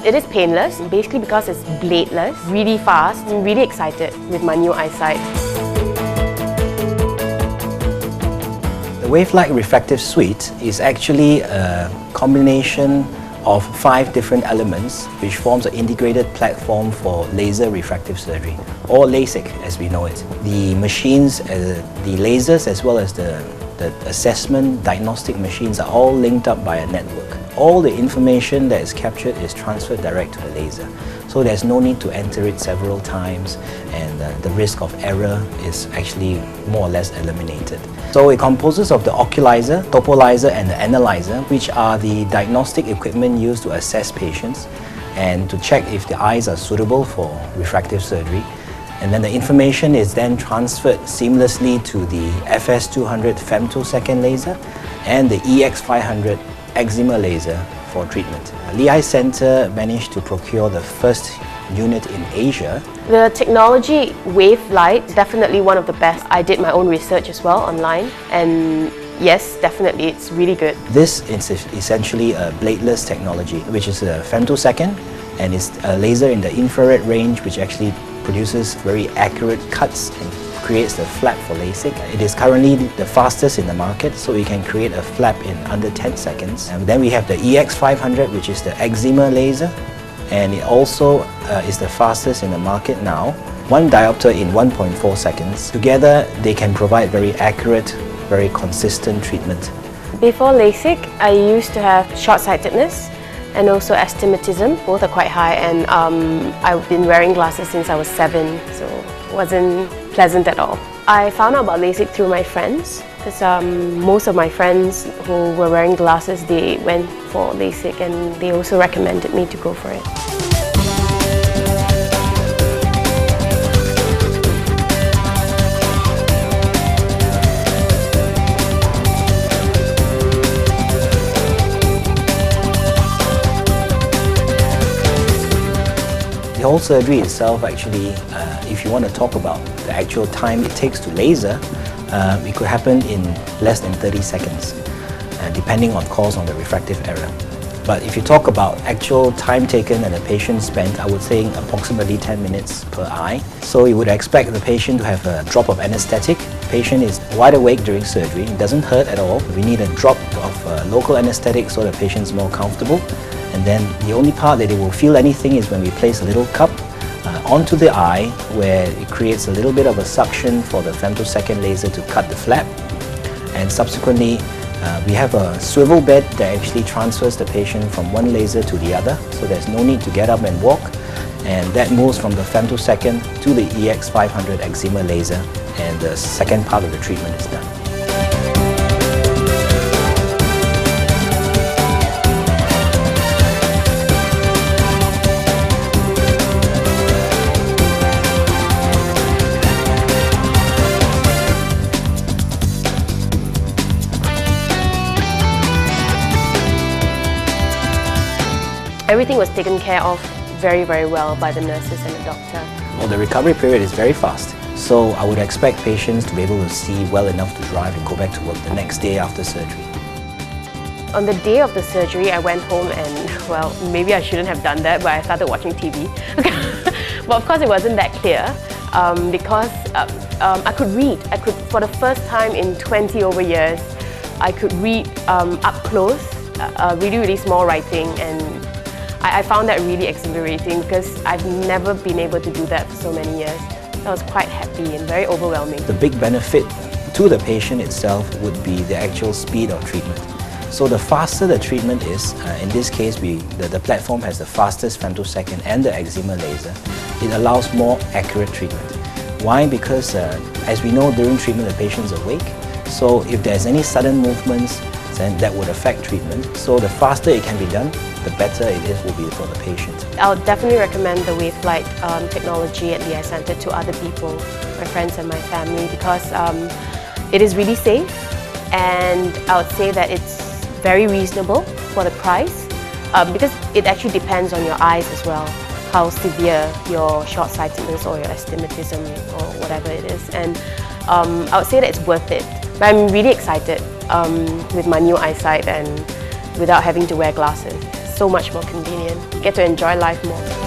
It is painless, basically because it's bladeless, really fast. I'm really excited with my new eyesight. The Wavelight Refractive Suite is actually a combination of 5 different elements which forms an integrated platform for laser refractive surgery, or Lasik as we know it. The machines, the lasers as well as the assessment diagnostic machines are all linked up by a network. All the information that is captured is transferred direct to the laser. So there's no need to enter it several times, and the risk of error is actually more or less eliminated. So it composes of the oculizer, topolizer and the analyzer, which are the diagnostic equipment used to assess patients and to check if the eyes are suitable for refractive surgery. And then the information is then transferred seamlessly to the FS200 femtosecond laser and the EX500 eczema laser for treatment. Lee Eye Centre managed to procure the first unit in Asia. The technology Wavelight is definitely one of the best. I did my own research as well online, and yes, definitely it's really good. This is essentially a bladeless technology, which is a femtosecond, and it's a laser in the infrared range which actually produces very accurate cuts and creates the flap for Lasik. It is currently the fastest in the market, so we can create a flap in under 10 seconds. And then we have the EX500, which is the eczema laser, and it also is the fastest in the market now. 1 diopter in 1.4 seconds. Together, they can provide very accurate, very consistent treatment. Before Lasik, I used to have short-sightedness and also astigmatism. Both are quite high, and I've been wearing glasses since I was 7, so it wasn't pleasant at all. I found out about Lasik through my friends, because most of my friends who were wearing glasses, they went for Lasik, and they also recommended me to go for it. The whole surgery itself, actually, if you want to talk about the actual time it takes to laser, it could happen in less than 30 seconds, depending on course on the refractive error. But if you talk about actual time taken and the patient spent, I would say approximately 10 minutes per eye. So you would expect the patient to have a drop of anesthetic. The patient is wide awake during surgery. It doesn't hurt at all. We need a drop of local anesthetic so the patient is more comfortable. And then the only part that they will feel anything is when we place a little cup onto the eye, where it creates a little bit of a suction for the femtosecond laser to cut the flap. And subsequently, we have a swivel bed that actually transfers the patient from one laser to the other, so there's no need to get up and walk. And that moves from the femtosecond to the EX500 eczema laser, and the second part of the treatment is done. Everything was taken care of very, very well by the nurses and the doctor. Well, the recovery period is very fast, so I would expect patients to be able to see well enough to drive and go back to work the next day after surgery. On the day of the surgery, I went home and, well, maybe I shouldn't have done that, but I started watching TV. But of course it wasn't that clear, because I could read. For the first time in 20 over years, I could read up close, really, really small writing, and I found that really exhilarating because I've never been able to do that for so many years. I was quite happy and very overwhelming. The big benefit to the patient itself would be the actual speed of treatment. So the faster the treatment is, in this case the platform has the fastest femtosecond and the eczema laser. It allows more accurate treatment. Why? Because as we know, during treatment the patient is awake. So if there's any sudden movements, then that would affect treatment. So the faster it can be done, the better it will be for the patient. I'll definitely recommend the Wavelight technology at Lee Eye Centre to other people, my friends and my family, because it is really safe, and I would say that it's very reasonable for the price, because it actually depends on your eyes as well, how severe your short-sightedness or your astigmatism or whatever it is. And I would say that it's worth it. But I'm really excited with my new eyesight and without having to wear glasses. so much more convenient. Get to enjoy life more.